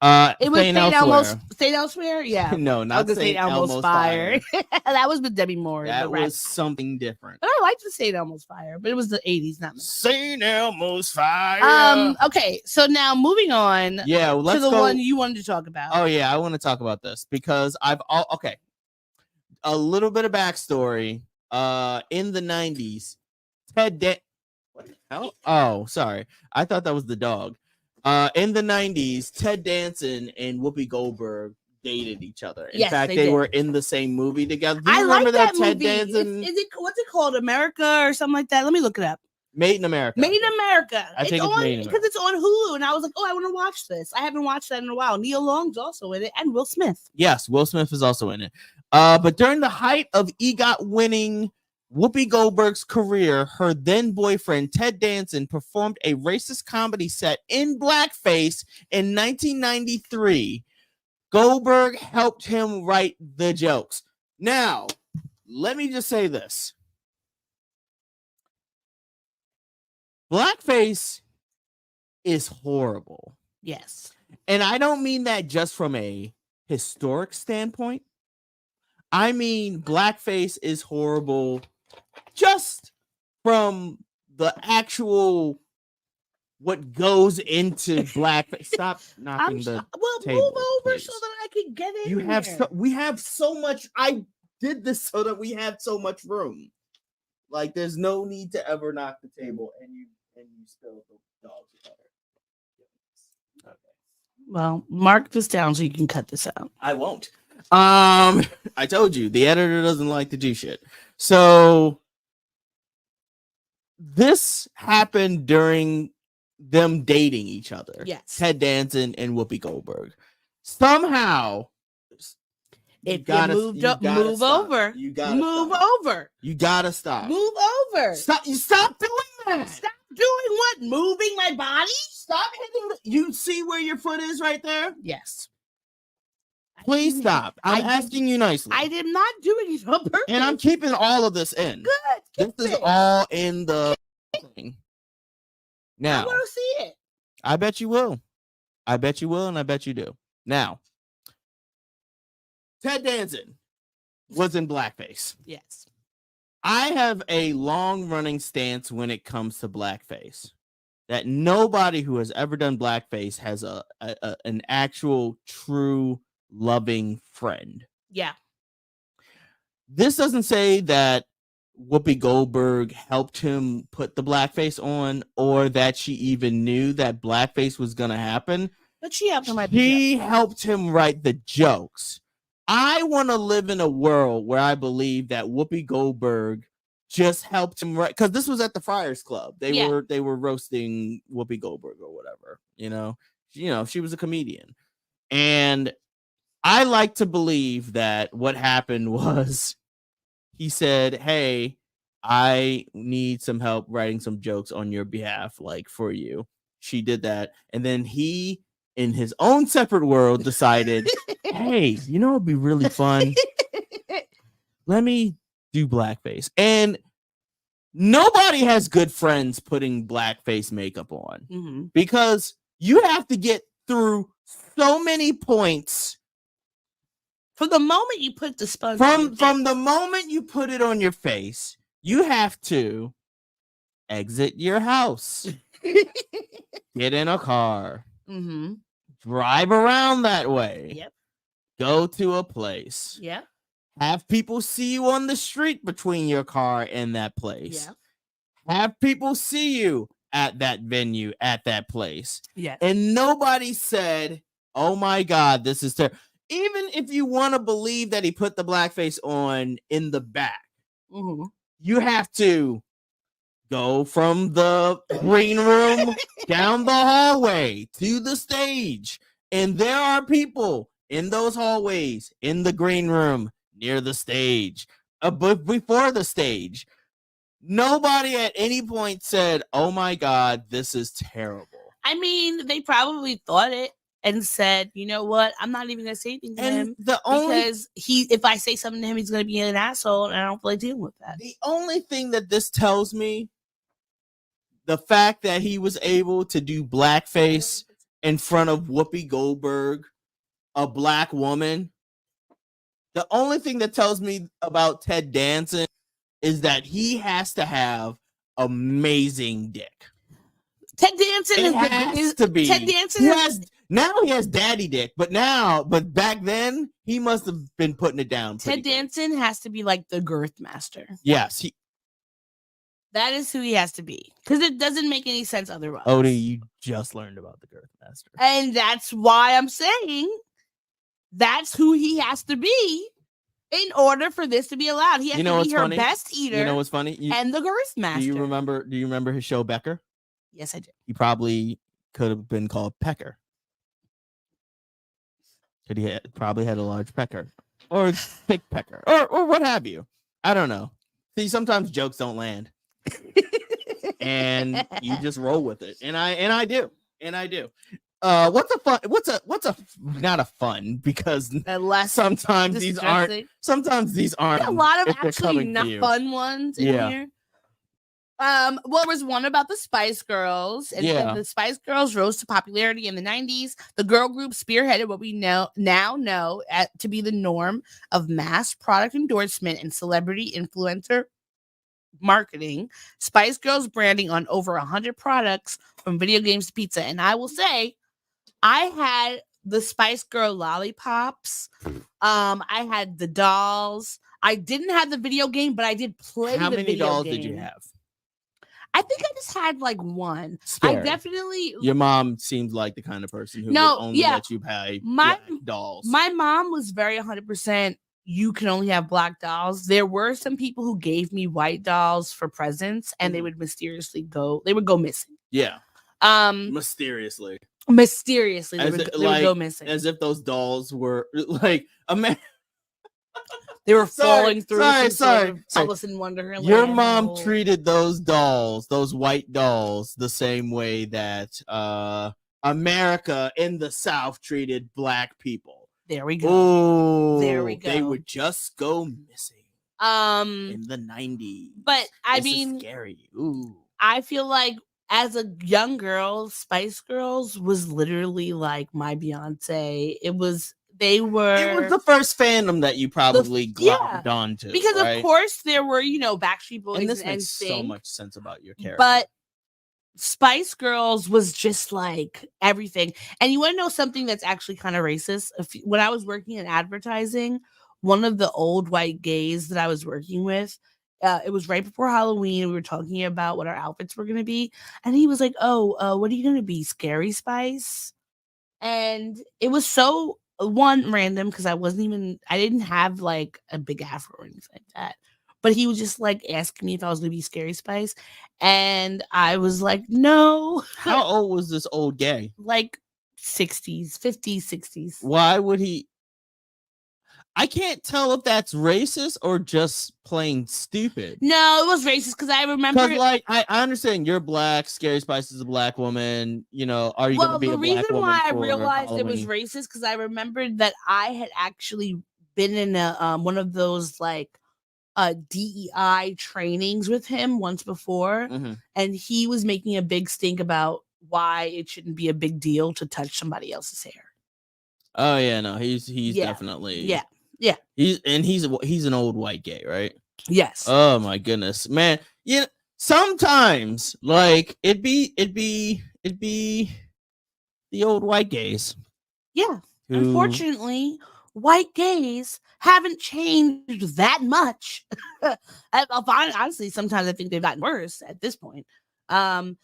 It was St. Elsewhere. Yeah. No, not St. Elmo's Fire. That was with Demi Moore. That was something different. But I liked the St. Elmo's Fire, but it was the 80s, not St. Elmo's Fire. Okay, so now moving on. Yeah, let's to the go. one you wanted to talk about. Oh yeah, I want to talk about this because a little bit of backstory. In the 90s, what the hell? Oh, sorry. I thought that was the dog. In the 90s, Ted Danson and Whoopi Goldberg dated each other. In fact, they were in the same movie together. Do you remember that Ted Danson? What's it called? America or something like that? Let me look it up. Made in America. Made in America. I think it's Made in America. Because it's on Hulu, and I was like, oh, I want to watch this. I haven't watched that in a while. Neil Long's also in it, and Will Smith. Yes, Will Smith is also in it. But during the height of EGOT winning Whoopi Goldberg's career, her then boyfriend Ted Danson performed a racist comedy set in blackface in 1993. Goldberg helped him write the jokes. Now, let me just say this. Blackface is horrible. Yes. And I don't mean that just from a historic standpoint. I mean, blackface is horrible just from the actual what goes into blackface. Stop knocking the table, move over please. so that I can get in. We have so much. I did this so that we have so much room. Like, there's no need to ever knock the table and you spill the dog's water. Okay. Well, mark this down so you can cut this out. I won't. I told you the editor doesn't like to do shit. So this happened during them dating each other. Yes. Ted Danson and Whoopi Goldberg. Somehow, Move over. You gotta move stop. over. You gotta stop. Move over. Stop! You stop doing that. Stop doing what? Moving my body? Stop hitting. You see where your foot is right there? Yes. Please stop. I'm I did- asking you nicely. I am not doing it on purpose. And I'm keeping all of this in. Good. Keep This is it. all in the thing. I Now, want to see it. I bet you will. I bet you will, and I bet you do. Now, Ted Danson was in blackface. Yes. I have a long-running stance when it comes to blackface. That nobody who has ever done blackface has an actual, true, loving friend. Yeah. This doesn't say that Whoopi Goldberg helped him put the blackface on, or that she even knew that blackface was going to happen. But she helped him. She helped him write the jokes. I want to live in a world where I believe that Whoopi Goldberg just helped him write, because this was at the Friars Club. They were roasting Whoopi Goldberg or whatever. She was a comedian, and I like to believe that what happened was he said, "Hey, I need some help writing some jokes on your behalf, like for you." She did that, and then he, in his own separate world, decided, "Hey, it'd be really fun. Let me do blackface." And nobody has good friends putting blackface makeup on, Mm-hmm. because you have to get through so many points. From the moment you put the sponge From the moment you put it on your face, you have to exit your house, get in a car, mm-hmm. drive around that way, Yep. go to a place, Yeah. have people see you on the street between your car and that place, Yeah. have people see you at that venue, at that place. Yes. And nobody said, "Oh my God, this is terrible." Even if you want to believe that he put the blackface on in the back, Mm-hmm. you have to go from the green room down the hallway to the stage. And there are people in those hallways, in the green room, near the stage, but before the stage. Nobody at any point said, "Oh my God, this is terrible." I mean, they probably thought it and said, "You know what? I'm not even gonna say anything to him because if I say something to him, he's gonna be an asshole, and I don't feel like dealing with that." The only thing that this tells me, the fact that he was able to do blackface in front of Whoopi Goldberg, a black woman, the only thing that tells me about Ted Danson is that he has to have amazing dick. Ted Danson has to be. Ted Danson now he has daddy dick, but back then he must have been putting it down. Ted Danson has to be like the girth master. Yes, that is who he has to be, because it doesn't make any sense otherwise. Odie, you just learned about the girth master, and that's why I'm saying that's who he has to be in order for this to be allowed. He has to be her best eater. You know what's funny? And the girth master. Do you remember his show Becker? Yes, I do. He probably could have been called Pecker. Because he probably had a large pecker. Or thick pecker. Or what have you. I don't know. See, sometimes jokes don't land, and you just roll with it, and I do. What's a not a fun because Less sometimes these aren't a lot of if they're actually coming for not you. fun ones in here. Well, there was one about the Spice Girls, and the Spice Girls rose to popularity in the 90s. The girl group spearheaded what we now know to be the norm of mass product endorsement and celebrity influencer marketing. Spice Girls branding on over 100 products from video games to pizza. And I will say, I had the Spice Girl lollipops. I had the dolls. I didn't have the video game, but I did play How the many video dolls game. did you have? I think I just had like one. Scary. I definitely. Your mom seems like the kind of person who would only let you buy black dolls. My mom was very 100%. You can only have black dolls. There were some people who gave me white dolls for presents, and they would mysteriously go. They would go missing. Yeah. Mysteriously. They would go missing. As if those dolls were like a man. They were falling through. Sorry. Alice in Wonderland. Your mom treated those dolls, those white dolls, the same way that America in the South treated black people. There we go. Oh, there we go. They would just go missing. In the 90s. But I this mean, is scary. Ooh. I feel like as a young girl, Spice Girls was literally like my Beyonce. It was the first fandom that you probably globbed onto. Because right? of course there were, Backstreet Boys and this makes NSYNC, so much sense about your character. But Spice Girls was just like everything. And you want to know something that's actually kind of racist? When I was working in advertising, one of the old white gays that I was working with, it was right before Halloween. We were talking about what our outfits were going to be. And he was like, oh, what are you going to be? Scary Spice? And it was so random because I didn't have like a big afro or anything like that. But he was just like asking me if I was going to be Scary Spice. And I was like, no. How old was this old gay? Like 60s, 50s, 60s. Why would he? I can't tell if that's racist or just plain stupid. No, it was racist because I remember. Because, like, I understand you're black. Scary Spice is a black woman. Are you going to be a black woman? The reason why I realized Halloween? It was racist because I remembered that I had actually been in a one of those like DEI trainings with him once before, and he was making a big stink about why it shouldn't be a big deal to touch somebody else's hair. Oh yeah, no, he's definitely yeah. He's an old white gay, right? Yes. Oh my goodness, man. Sometimes like it'd be the old white gays. Yeah. Unfortunately, white gays haven't changed that much. Honestly, sometimes I think they've gotten worse at this point. But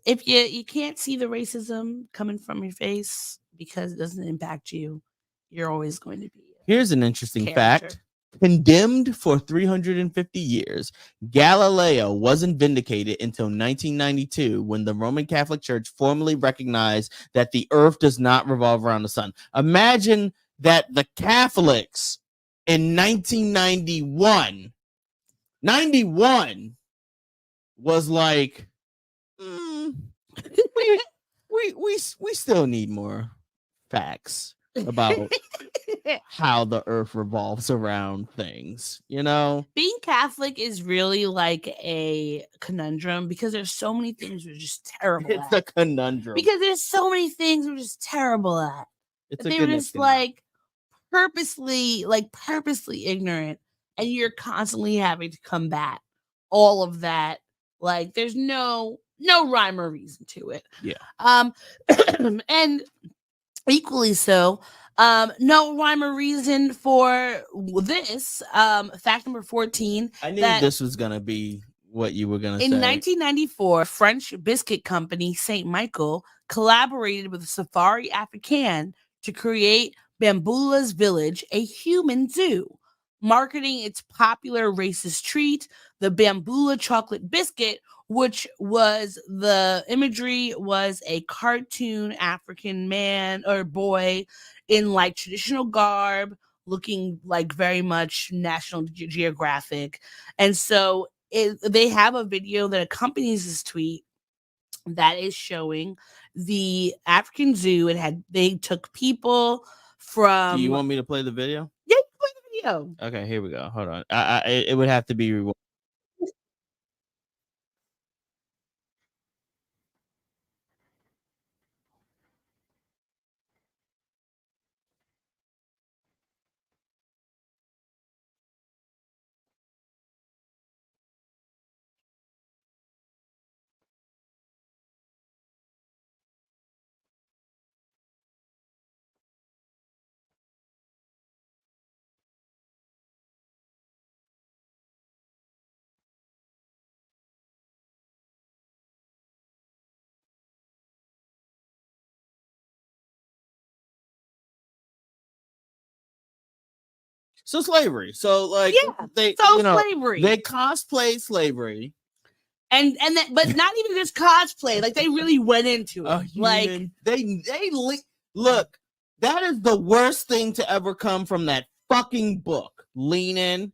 if you can't see the racism coming from your face because it doesn't impact you, you're always going to be. Here's an interesting fact. Condemned for 350 years, Galileo wasn't vindicated until 1992 when the Roman Catholic Church formally recognized that the earth does not revolve around the sun. Imagine that the Catholics in 1991 was like, we still need more facts about how the earth revolves around things. Being Catholic is really like a conundrum because there's so many things we're just terrible at. It's a conundrum because there's so many things we're just terrible at. They were just like purposely ignorant, and you're constantly having to combat all of that. Like there's no rhyme or reason to it. Yeah. And equally so, no rhyme or reason for this. Fact number 14. I knew this was gonna be what you were gonna say. In 1994, French biscuit company Saint Michael collaborated with Safari Africaine to create Bamboula's Village, a human zoo, marketing its popular racist treat, the Bamboula chocolate biscuit, which was the imagery was a cartoon African man or boy in like traditional garb, looking like very much National Geographic. And so they have a video that accompanies this tweet that is showing the African zoo. They took people from. Do you want me to play the video? Yeah, play the video. Okay, here we go. Hold on. It would have to be rewind. So slavery. So like they slavery. They cosplay slavery. And that, but not even just cosplay. Like they really went into it. Like look, that is the worst thing to ever come from that fucking book. Lean in.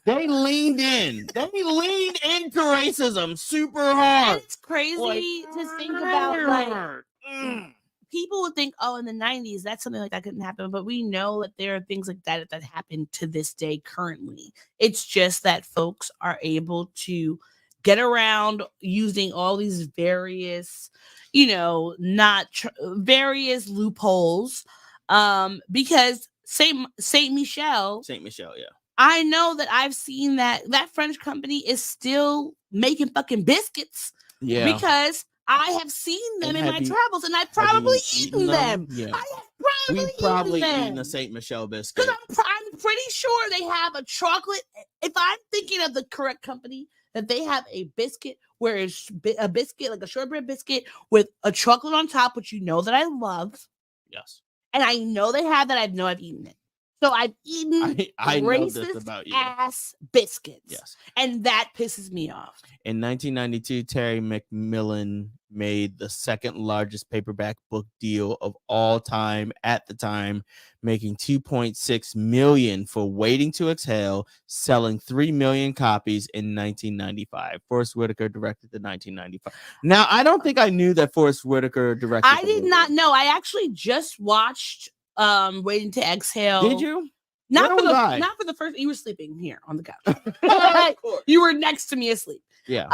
They leaned in. They leaned into racism super hard. And it's crazy to think about. People would think, oh, in the 90s, that's something like that couldn't happen. But we know that there are things like that happen to this day currently. It's just that folks are able to get around using all these various, various loopholes. Because Saint Michel, yeah. I know that I've seen that French company is still making fucking biscuits. Yeah. Because I have seen them in my travels, and I've probably eaten them. Yeah. I have probably eaten a Saint Michel biscuit. Because I'm pretty sure they have a chocolate. If I'm thinking of the correct company, that they have a biscuit where it's a biscuit, like a shortbread biscuit with a chocolate on top, which that I love. Yes. And I know they have that. I've eaten it. So I've eaten I know this racist about you. ass biscuits. Yes. And that pisses me off. In 1992, Terry McMillan made the second largest paperback book deal of all time at the time, making $2.6 million for Waiting to Exhale, selling 3 million copies in 1995. Forrest Whitaker directed the 1995. Now, I don't think I knew that Forrest Whitaker directed. I did not know. I actually just watched Waiting to Exhale. Did you? Not for the first. You were sleeping here on the couch. You were next to me asleep. Yeah.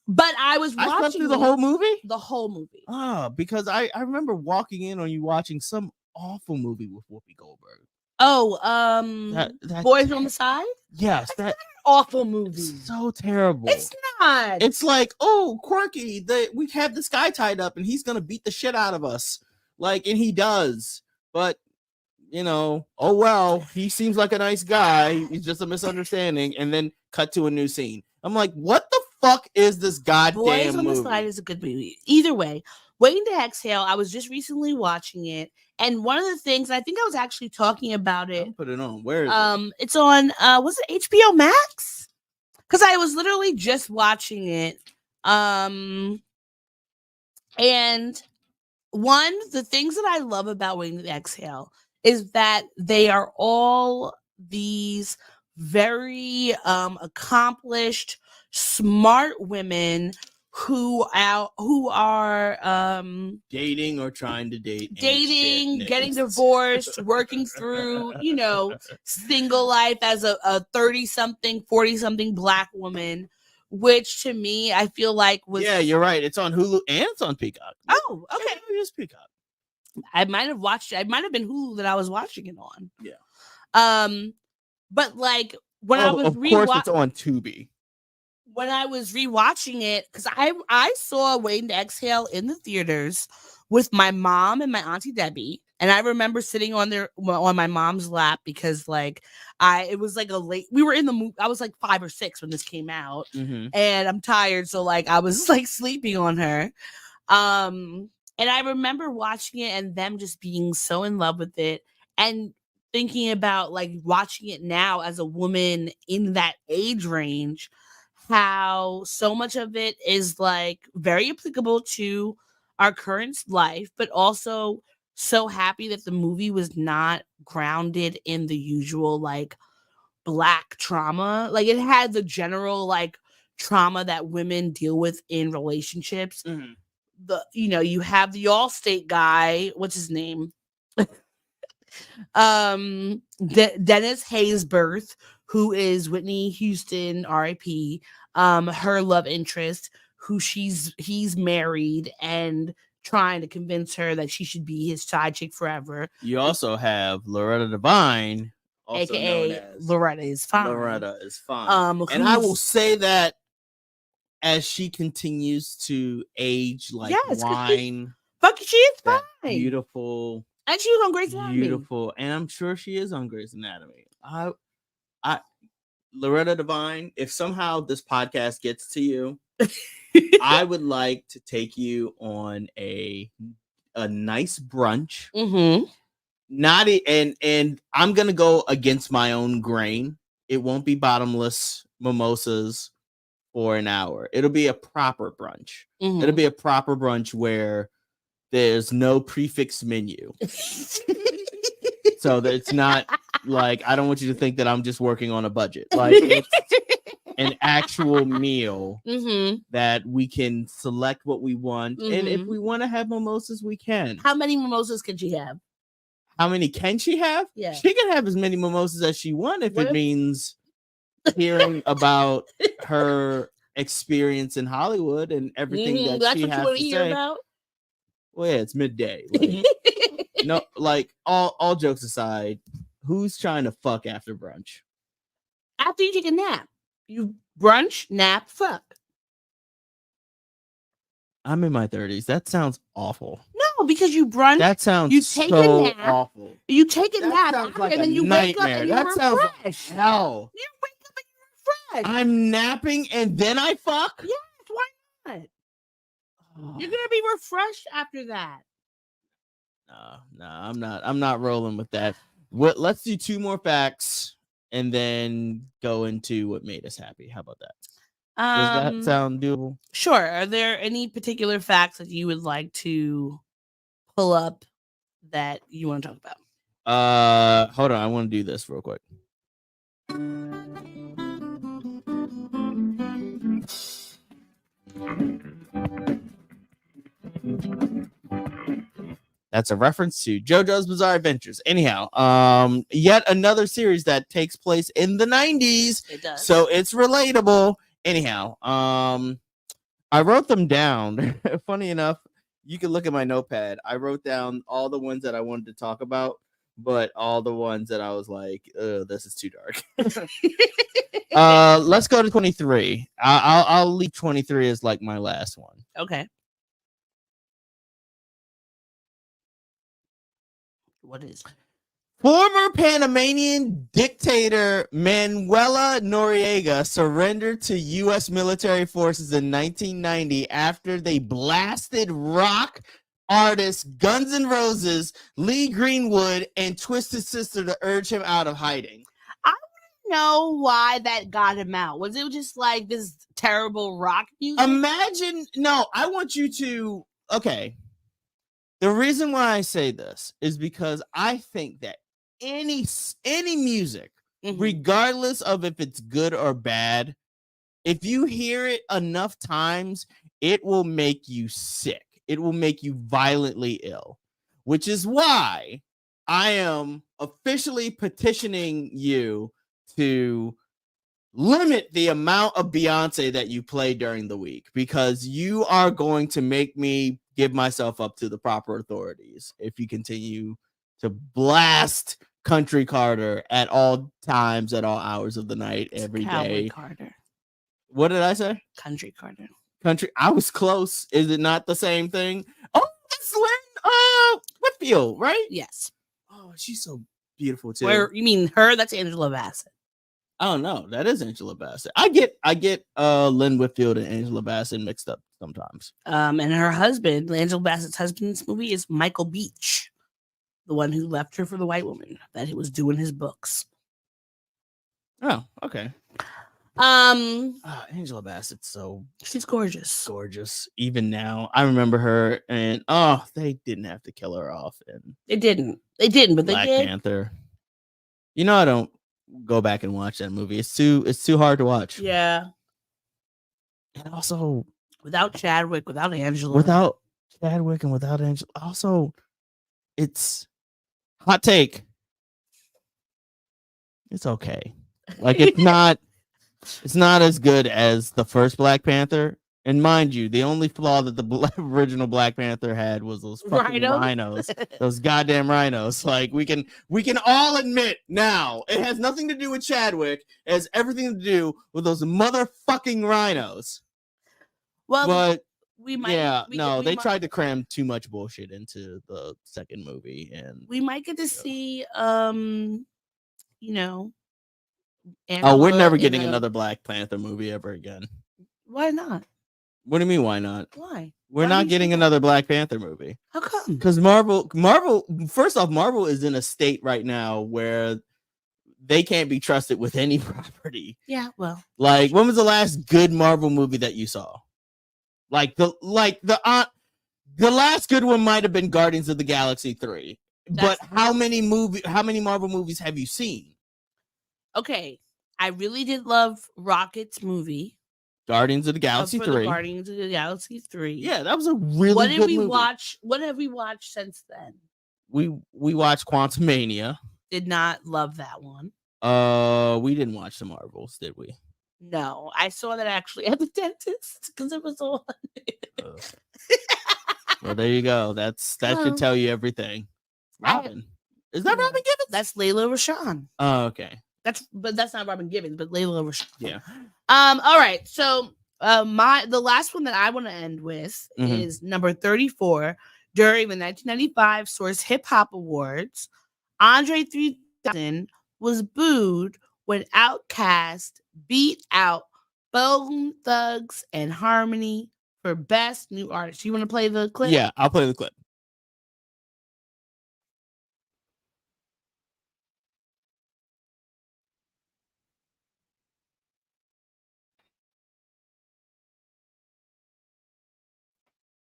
But I was watching. I slept through the whole movie. The whole movie. Oh, because I remember walking in on you watching some awful movie with Whoopi Goldberg. Oh, that Boys on the Side. Yes, that's an awful movie. So terrible. It's not. It's like, oh, quirky. We have this guy tied up, and he's gonna beat the shit out of us. Like, and he does, but. Oh well, he seems like a nice guy. It's just a misunderstanding, and then cut to a new scene. I'm like, what the fuck is this goddamn Boys on movie? the Side is a good movie. Either way, Waiting to Exhale, I was just recently watching it, and one of the things, I think I was actually talking about it. I'll put it on. Where is it? It's on. Was it HBO Max? Because I was literally just watching it. And the things that I love about Waiting to Exhale is that they are all these very accomplished, smart women who are dating or trying to date, getting divorced, working through single life as a 30-something, 40-something Black woman, which to me I feel like was you're right. It's on Hulu and it's on Peacock. Oh, okay, it is Peacock. I might have watched it. It might have been Hulu that I was watching it on. Yeah. But like when I was of course it's on Tubi. When I was rewatching it, because I saw Waiting to Exhale in the theaters with my mom and my auntie Debbie, and I remember sitting on my mom's lap because it was like we were in the movie. I was like 5 or 6 when this came out, and I'm tired, so I was sleeping on her. And I remember watching it and them just being so in love with it and thinking about watching it now as a woman in that age range, how so much of it is very applicable to our current life, but also so happy that the movie was not grounded in the usual like Black trauma. Like it had the general like trauma that women deal with in relationships. You have the Allstate guy, what's his name? Dennis Haysbert, who is Whitney Houston, R.I.P. Her love interest, who he's married and trying to convince her that she should be his side chick forever. You also have Loretta Devine, also known AKA as Loretta is fine. Loretta is fine. And I will say that as she continues to age like wine, she is fine. Beautiful. And she was on Grey's Anatomy. Beautiful. And I'm sure she is on Grey's Anatomy. Loretta Devine, if somehow this podcast gets to you, I would like to take you on a nice brunch. And I'm gonna go against my own grain. It won't be bottomless mimosas for an hour. It'll be a proper brunch. It'll be a proper brunch where there's no prefix menu. So that it's not like, I don't want you to think that I'm just working on a budget. Like it's an actual meal that we can select what we want. And if we want to have mimosas, we can. How many mimosas can she have? How many can she have? Yeah. She can have as many mimosas as she wants if it means hearing about her experience in Hollywood and everything that she has to say. About? Well, yeah, it's midday. Like, no, like all jokes aside, who's trying to fuck after brunch? After you take a nap. You brunch, nap, fuck. I'm in my 30s. That sounds awful. No, because you brunch. That sounds you take so a nap, awful. You take a nap like and then you nightmare. wake up and that you're sounds fresh. Like hell. You wake up and you're fresh. I'm napping and then I fuck? Yes, why not? You're gonna be refreshed after that. No, I'm not rolling with that. Let's do 2 more facts and then go into what made us happy. How about that? Does that sound doable? Sure. Are there any particular facts that you would like to pull up that you want to talk about? Hold on. I want to do this real quick. That's a reference to JoJo's Bizarre Adventures. Anyhow, yet another series that takes place in the 90s. It does. So it's relatable. Anyhow, I wrote them down. Funny enough, you can look at my notepad. I wrote down all the ones that I wanted to talk about, but all the ones that I was like, this is too dark. Let's go to 23. I'll leave 23 as like my last one. Okay. What is it? Former Panamanian dictator Manuela Noriega surrendered to U.S. military forces in 1990 after they blasted rock artists Guns N' Roses, Lee Greenwood, and Twisted Sister to urge him out of hiding. I don't know why that got him out. Was it just like this terrible rock music? I want you to, okay. The reason why I say this is because I think that any music, regardless of if it's good or bad, if you hear it enough times, it will make you sick. It will make you violently ill, which is why I am officially petitioning you to limit the amount of Beyonce that you play during the week, because you are going to make me give myself up to the proper authorities if you continue to blast Country Carter at all times, at all hours of the night, every day. Carter. What did I say? Country Carter. Country. I was close. Is it not the same thing? Oh, that's Lynn Whitfield, right? Yes. Oh, she's so beautiful too. Where you mean her? That's Angela Bassett. Oh no, that is Angela Bassett. I get Lynn Whitfield and Angela Bassett mixed up sometimes. And her husband, Angela Bassett's husband in this movie, is Michael Beach, the one who left her for the white woman that was doing his books. Oh, okay. Angela Bassett's she's gorgeous. Gorgeous. Even now, I remember her, and they didn't have to kill her off. And they didn't, but Black they did. Panther. I don't go back and watch that movie. It's too hard to watch. Yeah. And also Without Chadwick, without Angela. without Chadwick and without Angela. Also, it's hot take. It's okay. Like it's not as good as the first Black Panther. And mind you, the only flaw that the original Black Panther had was those fucking rhinos, those goddamn rhinos. Like we can all admit now, it has nothing to do with Chadwick. It has everything to do with those motherfucking rhinos. Well, But we might. they tried to cram too much bullshit into the second movie, and we might get to see, we're Angela never in getting a- another Black Panther movie ever again. Why not? What do you mean? Why not? Why? We're Why do not you getting say that? another Black Panther movie. How come? Because Marvel. First off, Marvel is in a state right now where they can't be trusted with any property. Yeah, well, Like, when was the last good Marvel movie that you saw? The last good one might have been Guardians of the Galaxy 3. But how many Marvel movies have you seen? okay. I really did love Rocket's movie. Guardians of the Galaxy for 3. The Guardians of the Galaxy 3. Yeah, that was a really what good did we movie. watch? What have we watched since then? We watched Quantumania. Did not love that one. We didn't watch the Marvels, did we? No, I saw that actually at the dentist because it was on. Well, there you go. That should tell you everything. Robin. Is that Robin Givens? That's Layla Rashawn. Oh, okay. That's not Robin Givens, but Layla Rashawn. Yeah. All right. So the last one that I want to end with is number 34. During the 1995 Source Hip Hop Awards, Andre 3000 was booed when Outkast beat out Bone Thugs and Harmony for Best New Artist. You want to play the clip? Yeah, I'll play the clip.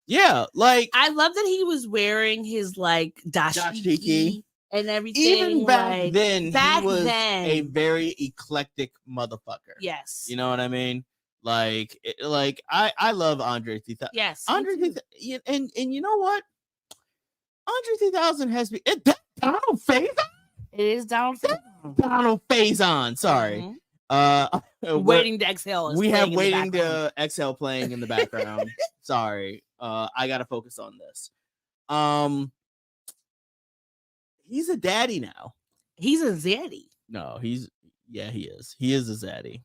Yeah, like I love that he was wearing his like dashiki and everything. Even back then, he was a very eclectic motherfucker. Yes, you know what I mean. Like I love Andre 3000. Yes, Andre 3000, and you know what? Andre 3000 has been Donald Faison. It is Donald Faison. Sorry. Waiting to Exhale. We have Waiting to Exhale playing in the background. Sorry. I gotta focus on this. He's a daddy now. He's a zaddy. No, he is. He is a zaddy.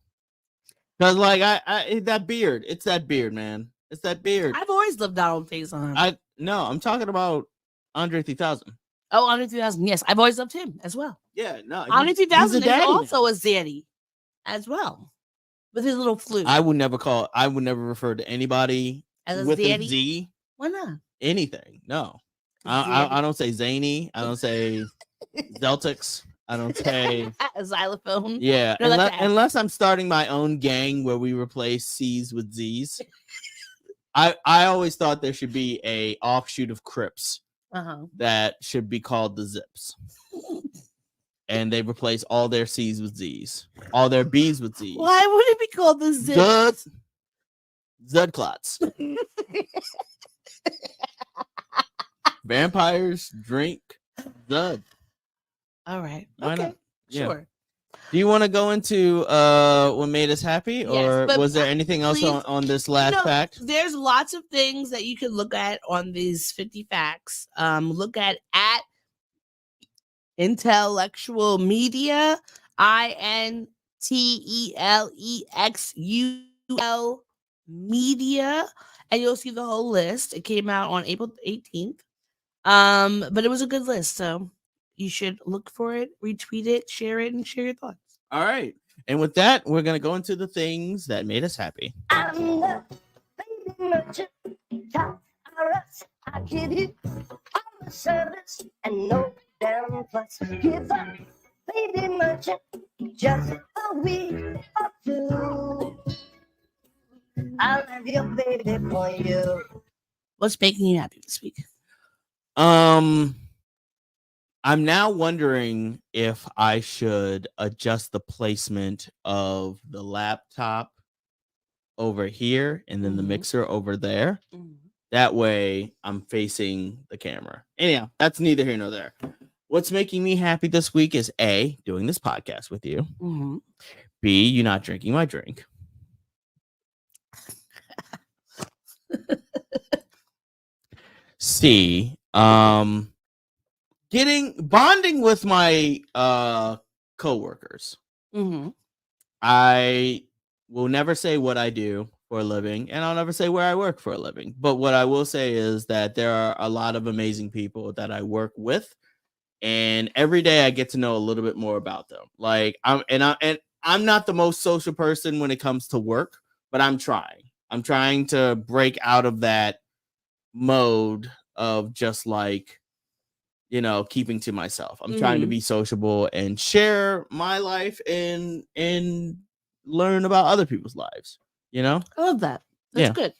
Cause like I that beard, it's that beard, man. It's that beard. I've always loved Donald Faison. I'm talking about Andre 3000. Oh, Andre 3000. Yes, I've always loved him as well. Yeah, no. Andre 3000 is also now. a zaddy as well. With his little flute. I would never refer to anybody as with zaddy? a Z. Why not? Anything. No. I don't say zany. I don't say Celtics. I don't say a xylophone. Yeah, unless I'm starting my own gang where we replace C's with Z's. I always thought there should be a offshoot of Crips that should be called the Zips. And they replace all their C's with Z's, all their B's with Z's. Why would it be called the Zips? Zudclots. Vampires drink Zud. All right. Why not? Yeah. Sure. Do you want to go into what made us happy, or was there anything else on this last fact? There's lots of things that you can look at on these 50 facts. Look at Intellectual Media, INTELEXUL Media, and you'll see the whole list. It came out on April 18th. But it was a good list, so you should look for it, retweet it, and share your thoughts. All right. And with that, we're going to go into the things that made us happy. I'm the baby merchant, top RS, I give you all the service and no damn fuss. Give up, baby merchant, just a week or two. I'll have your baby for you. What's making you happy this week? I'm now wondering if I should adjust the placement of the laptop over here and then the Mhm. mixer over there. That way I'm facing the camera. Anyhow, that's neither here nor there. What's making me happy this week is A, doing this podcast with you. Mm-hmm. B, you not drinking my drink. C, bonding with my coworkers. Mm-hmm. I will never say what I do for a living, and I'll never say where I work for a living. But what I will say is that there are a lot of amazing people that I work with, and every day I get to know a little bit more about them. Like I'm not the most social person when it comes to work, but I'm trying. I'm trying to break out of that mode of just like, keeping to myself. I'm trying to be sociable and share my life and learn about other people's lives, I love that. That's Yeah. good.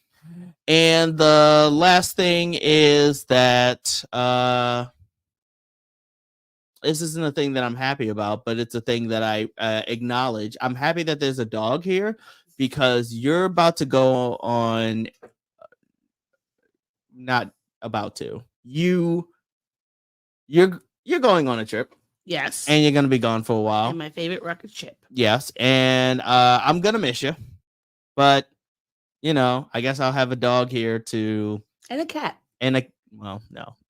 And the last thing is that this isn't a thing that I'm happy about, but it's a thing that I acknowledge. I'm happy that there's a dog here because you're about to go on. Not about to. You're going on a trip. Yes. And you're gonna be gone for a while. And my favorite rocket ship. Yes, and I'm gonna miss you, but I guess I'll have a dog here to And a cat. No.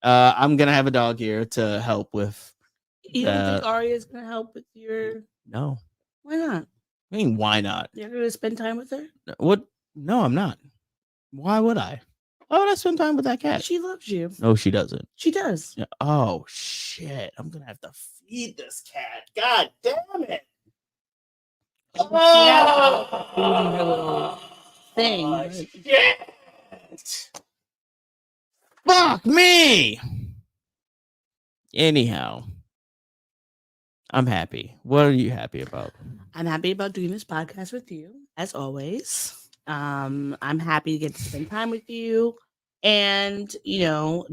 I'm gonna have a dog here to help with. You don't think Arya's gonna help with your? No. Why not? I mean, why not? You're gonna spend time with her? What? No, I'm not. Why would I? Why would I spend time with that cat? She loves you. No, she doesn't. She does. Yeah. Oh shit! I'm gonna have to feed this cat. God damn it! Oh, thing. Oh, shit! Fuck me! Anyhow, I'm happy. What are you happy about? I'm happy about doing this podcast with you, as always. I'm happy to get to spend time with you and,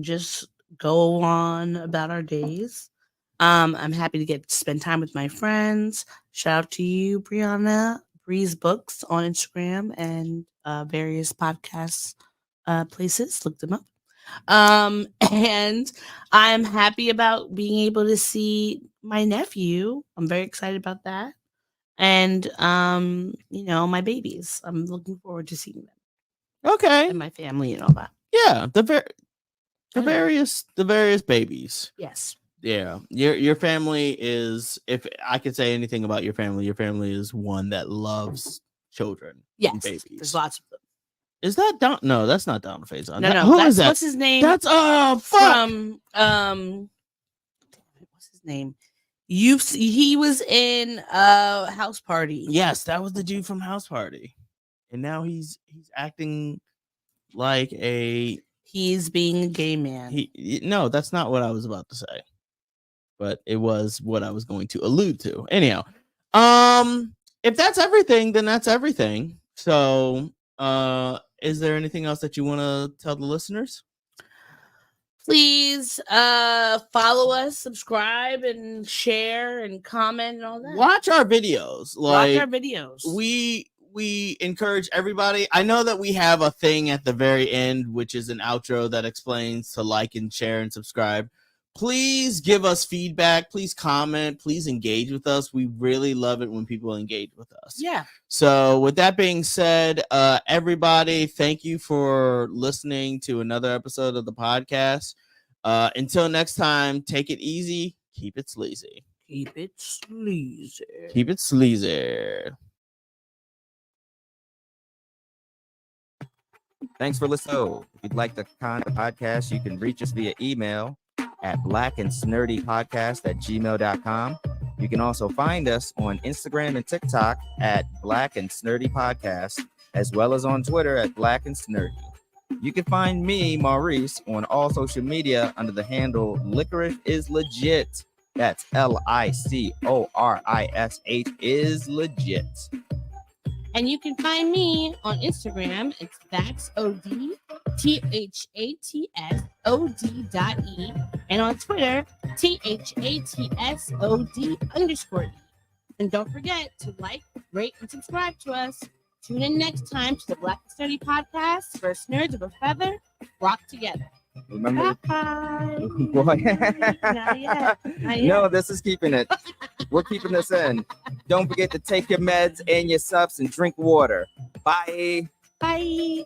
just go on about our days. I'm happy to get to spend time with my friends. Shout out to you, Brianna, Breeze Books on Instagram and various podcast places. Look them up. And I'm happy about being able to see my nephew. I'm very excited about that. And my babies. I'm looking forward to seeing them. Okay. And my family and all that. Yeah, the various babies. Yes. Yeah. Your family is, if I could say anything about your family is one that loves children. And Yes. babies. There's lots of them. Is that Don? No, that's not Donald Faison. No. Who is that? What's his name? That's fuck. From what's his name? He was in House Party. Yes, that was the dude from House Party, and now he's acting like he's being a gay man. No, that's not what I was about to say, but it was what I was going to allude to. Anyhow, if that's everything, then that's everything. So, is there anything else that you want to tell the listeners? Please follow us, subscribe, and share and comment and all that. Watch our videos. Watch our videos. We encourage everybody. I know that we have a thing at the very end, which is an outro that explains to like and share and subscribe. Please give us feedback. Please comment. Please engage with us. We really love it when people engage with us. Yeah. So with that being said, everybody, thank you for listening to another episode of the podcast. Until next time, take it easy. Keep it sleazy. Keep it sleazy. Keep it sleazy. Thanks for listening. If you'd like to contact the podcast, you can reach us via email at blackandsnerdypodcast@gmail.com. You can also find us on Instagram and TikTok at Black and Snurdy Podcast, as well as on Twitter at Black and Snurdy. You can find me, Maurice, on all social media under the handle Licorish is Legit. That's LICORISH is legit. And you can find me on Instagram. It's ThatsOD, THATSOD.E. And on Twitter THATSOD_E. And don't forget to like, rate, and subscribe to us. Tune in next time to the Black and Sturdy podcast, where nerds of a feather rock together. Remember, Bye. boy. Not yet. Not yet. No, this is keeping it. We're keeping this in. Don't forget to take your meds and your subs and drink water. Bye. Bye.